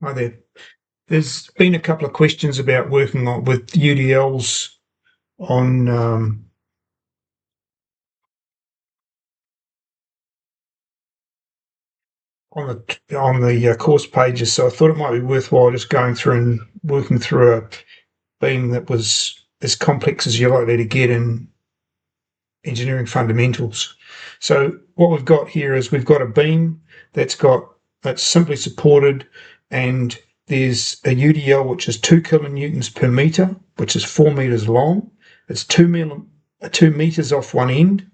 Hi there. There's been a couple of questions about working with UDLs on on the course pages, so I thought it might be worthwhile just going through and working through a beam that was as complex as you're likely to get in engineering fundamentals. So what we've got here is we've got a beam that's simply supported, and there's a UDL which is 2 kilonewtons per meter, which is 4 meters long. It's 2 meters off one end.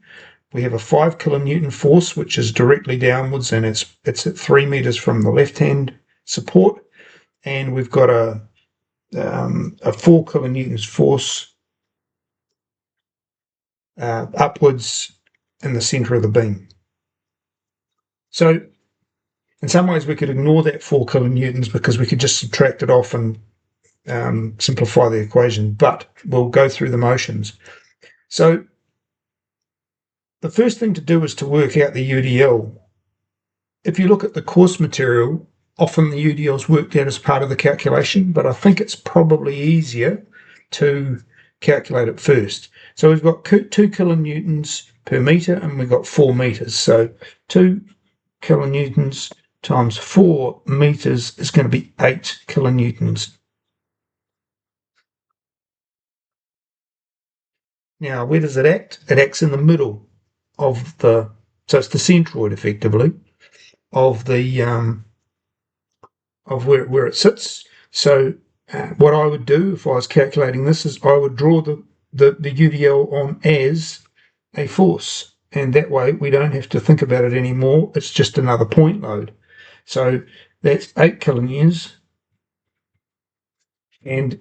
We have a 5 kilonewton force which is directly downwards, and it's at 3 meters from the left hand support, and we've got a 4 kilonewtons force upwards in the center of the beam. So in some ways we could ignore that 4 kilonewtons because we could just subtract it off and simplify the equation, but we'll go through the motions. So the first thing to do is to work out the UDL. If you look at the course material, often the UDL is worked out as part of the calculation, but I think it's probably easier to calculate it first. So we've got 2 kilonewtons per meter and we've got 4 meters. So 2 kilonewtons times 4 meters is going to be 8 kilonewtons. Now, where does it act? It acts in the middle of so it's the centroid, effectively, of the of where it sits. So what I would do if I was calculating this is I would draw the UDL on as a force, and that way we don't have to think about it anymore. It's just another point load. So that's 8 kilonewtons, and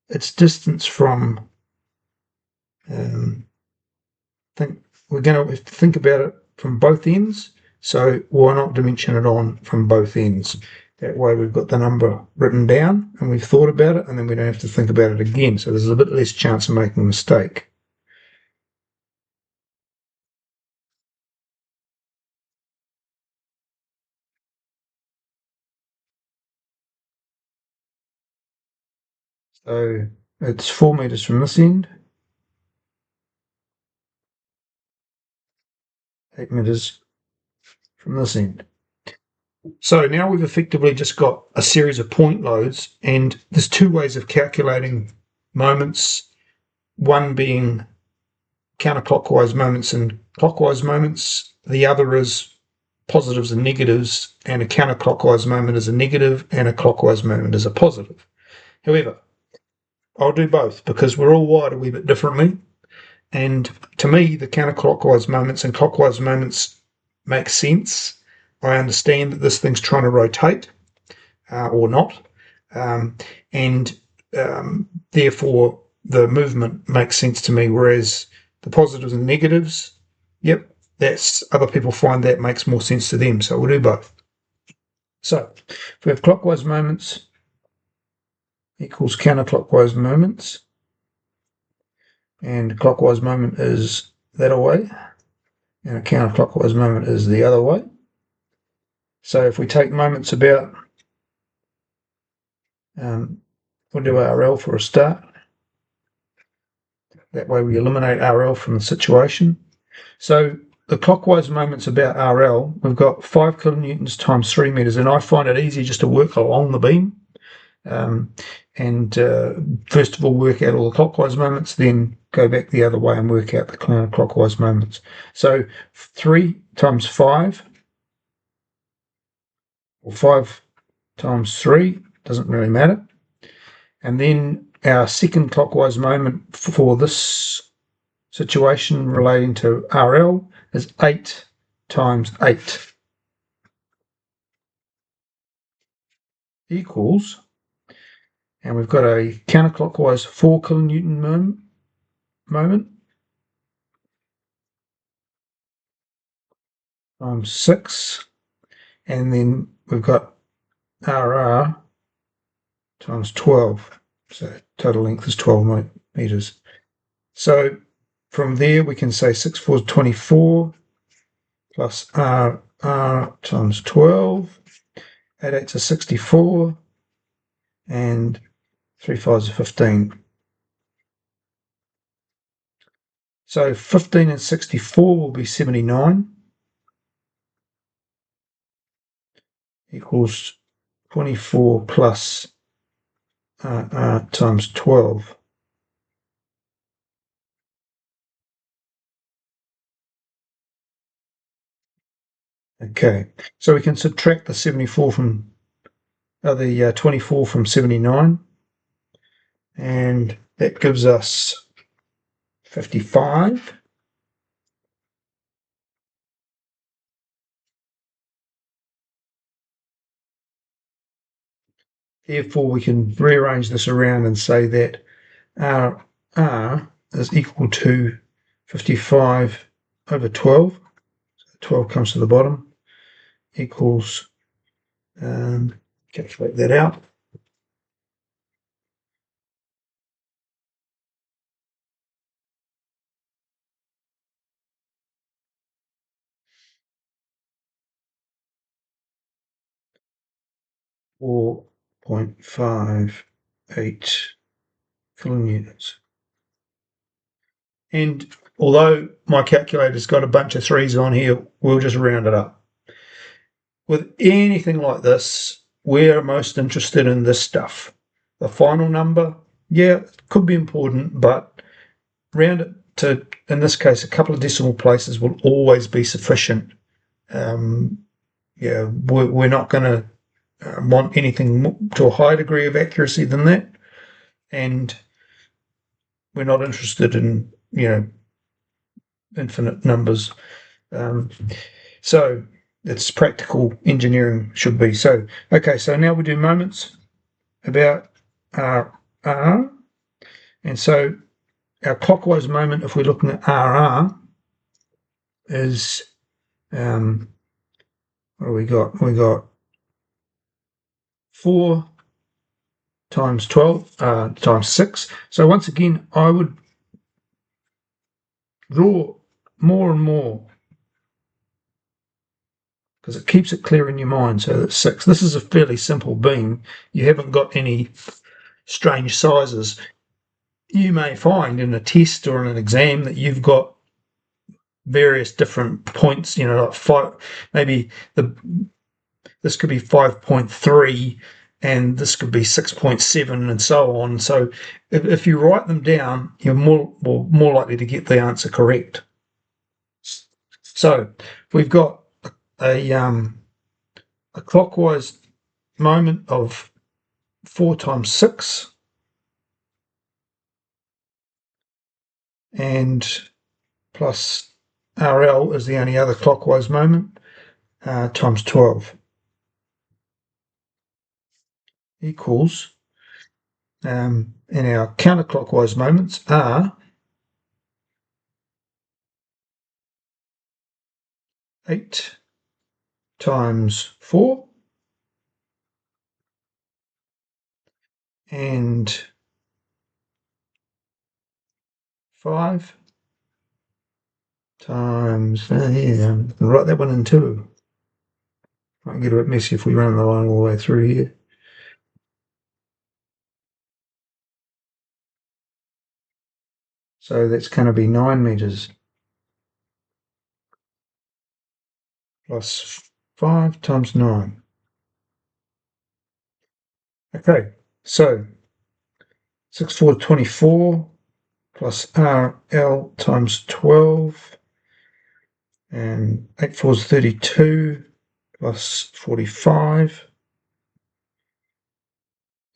its distance from we're going to have to think about it from both ends, so why not dimension it on from both ends? That way we've got the number written down and we've thought about it, and then we don't have to think about it again, so there's a bit less chance of making a mistake. So it's 4 meters from this end, 8 meters from this end. So now we've effectively just got a series of point loads, and there's two ways of calculating moments, one being counterclockwise moments and clockwise moments. The other is positives and negatives, and a counterclockwise moment is a negative and a clockwise moment is a positive. However, I'll do both because we're all wired a wee bit differently, and to me the counterclockwise moments and clockwise moments make sense. I understand that this thing's trying to rotate or not, and therefore the movement makes sense to me, whereas the positives and negatives, yep, that's other people find that makes more sense to them, so we'll do both. So if we have clockwise moments equals counterclockwise moments, and clockwise moment is that way, and a counterclockwise moment is the other way. So if we take moments about, we'll do RL for a start. That way we eliminate RL from the situation. So the clockwise moments about RL, we've got 5 kilonewtons times 3 meters, and I find it easy just to work along the beam. First of all work out all the clockwise moments, then go back the other way and work out the counterclockwise moments. So 3 times 5, or 5 times 3, doesn't really matter. And then our second clockwise moment for this situation relating to RL is 8 times 8 equals, and we've got a counterclockwise 4 kilonewton moment times 6, and then we've got RR times 12, so total length is 12 meters. So from there we can say 6 4 is 24 plus RR times 12, 8 8s are 64, and 3 5s are 15. So 15 and 64 will be 79, equals 24 plus times 12. Okay, so we can subtract the 74 from the 24 from 79, and that gives us 55. Therefore, we can rearrange this around and say that R is equal to 55 over 12. 12 comes to the bottom, equals, calculate that out. 4.58 kilonewtons. And although my calculator's got a bunch of threes on here, we'll just round it up. With anything like this, we're most interested in this stuff. The final number, yeah, it could be important, but round it to, in this case, a couple of decimal places will always be sufficient. Yeah, we're not going to want anything to a higher degree of accuracy than that, and we're not interested in, infinite numbers. So it's practical engineering should be. So, okay, so now we do moments about R. And so our clockwise moment, if we're looking at RR, is, what do we got? We got 4 times 12 times 6. So once again, I would draw more and more because it keeps it clear in your mind. So that's 6. This is a fairly simple beam. You haven't got any strange sizes. You may find in a test or in an exam that you've got various different points, like 5, maybe this could be 5.3 and this could be 6.7 and so on. So if you write them down, you're more likely to get the answer correct. So we've got a clockwise moment of 4 times 6, and plus RL is the only other clockwise moment, times 12, equals, and our counterclockwise moments are 8 times 4 and 5 times, write that one in 2. Might get a bit messy if we run the line all the way through here. So that's going to be 9 meters plus 5 times 9. Okay, so 6 4 24 plus RL times 12, and 8 4 is 32 plus 45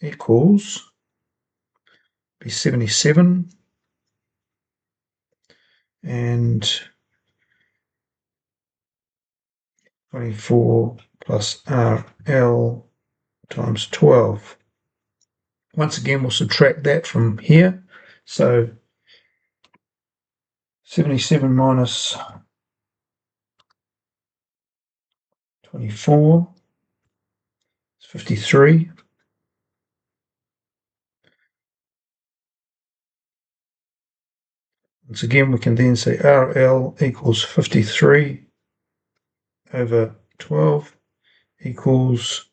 equals be 77, and 24 plus RL times 12. Once again, we'll subtract that from here. So 77 minus 24 is 53. Once again, we can then say RL equals 53 over 12 equals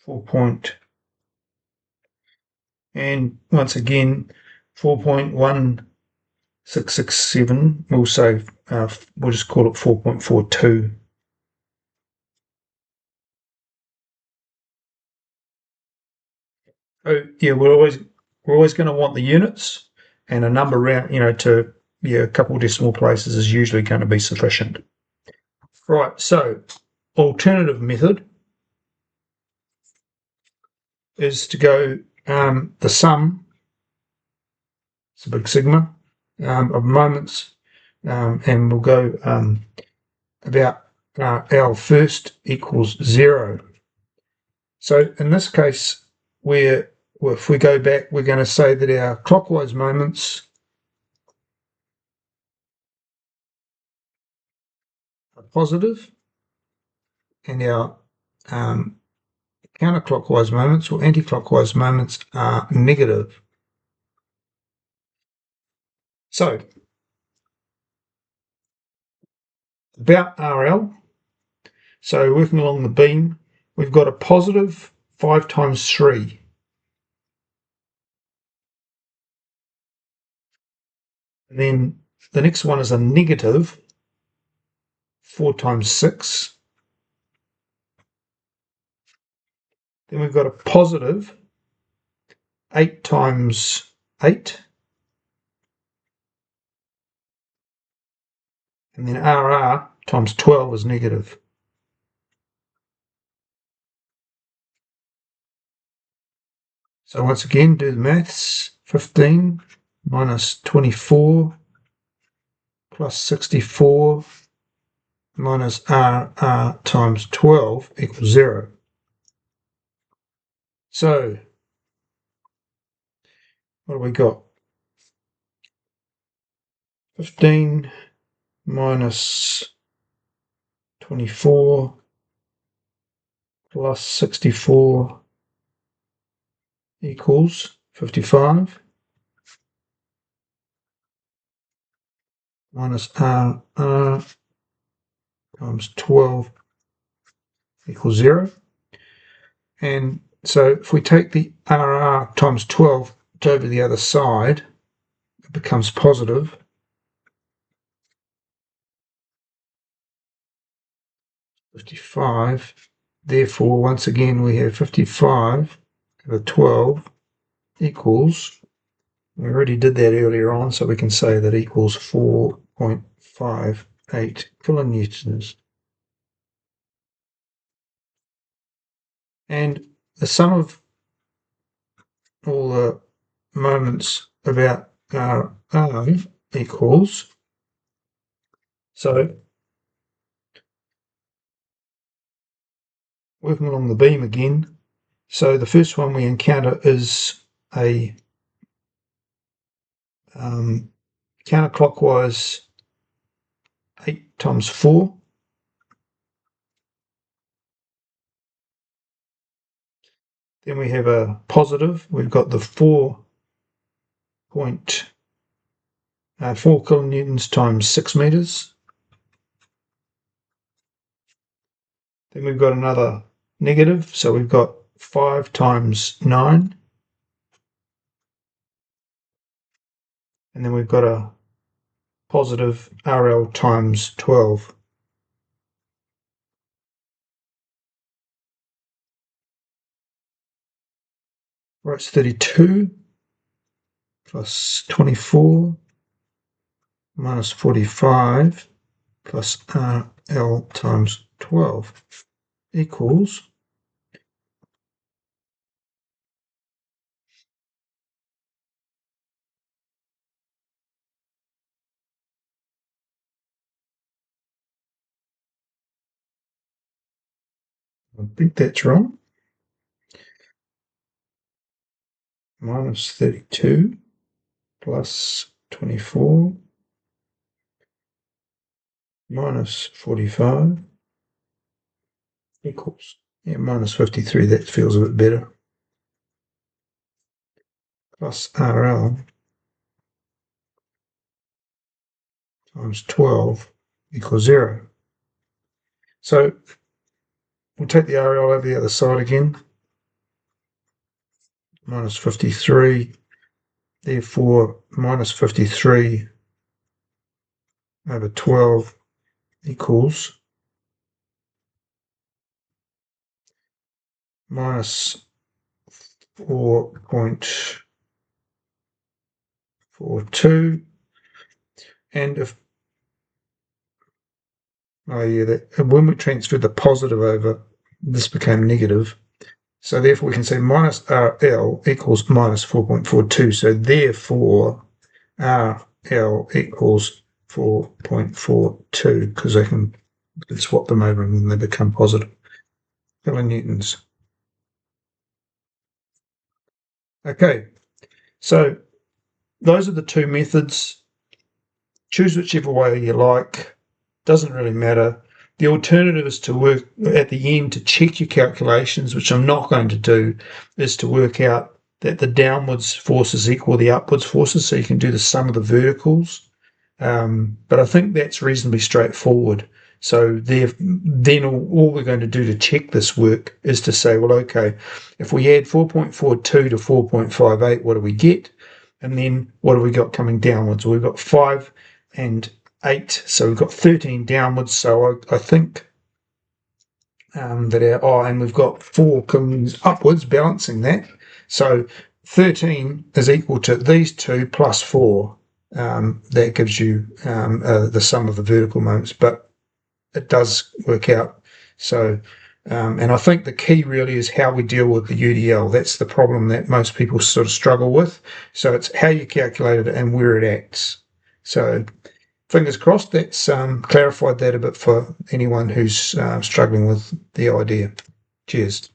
4 point, and once again 4.1667. We'll say we'll just call it 4.42. So yeah, we're always going to want the units, and a number round, to a couple of decimal places is usually going to be sufficient. Right. So alternative method is to go the sum. It's a big sigma of moments, and we'll go about L first equals 0. So in this case, if we go back, we're going to say that our clockwise moments are positive, and our counterclockwise moments or anti-clockwise moments are negative. So about RL, so working along the beam, we've got a positive 5 times 3. And then the next one is a negative 4 times 6. Then we've got a positive 8 times 8. And then RR times 12 is negative. So once again, do the maths. 15 minus 24 plus 64 minus RR times 12 equals 0. So what have we got? 15 minus 24 plus 64 equals 55 minus RR times 12 equals 0. And so if we take the RR times 12 over the other side, it becomes positive. 55. Therefore, once again, we have 55 over 12 equals, we already did that earlier on, so we can say that equals 4.58 kilonewtons. And the sum of all the moments about R equals, so working along the beam again, so the first one we encounter is a counterclockwise 8 times 4. Then we have a positive. We've got the 4 kilonewtons times 6 meters. Then we've got another negative, so we've got 5 times 9. And then we've got a positive RL times 12. Right, it's 32 plus 24 minus 45 plus RL times 12 equals, I think that's wrong, minus 32 plus 24 minus 45 equals, minus 53, that feels a bit better, plus RL times 12 equals 0. So we'll take the RL over the other side again. minus 53. Therefore, minus 53 over 12 equals minus 4.42. And if, when we transferred the positive over, this became negative. So therefore we can say minus RL equals minus 4.42. So therefore RL equals 4.42 because I can swap them over and then they become positive kilonewtons. Okay, so those are the two methods. Choose whichever way you like. Doesn't really matter. The alternative is to work at the end to check your calculations, which I'm not going to do, is to work out that the downwards forces equal the upwards forces, so you can do the sum of the verticals. But I think that's reasonably straightforward. So then all we're going to do to check this work is to say, well, okay, if we add 4.42 to 4.58, what do we get? And then what have we got coming downwards? Well, we've got 5 and 8, so we've got 13 downwards. So I think that and we've got 4 coming upwards, balancing that. So 13 is equal to these two plus 4. That gives you the sum of the vertical moments, but it does work out. So, and I think the key really is how we deal with the UDL. That's the problem that most people sort of struggle with. So it's how you calculate it and where it acts. So fingers crossed that's clarified that a bit for anyone who's struggling with the idea. Cheers.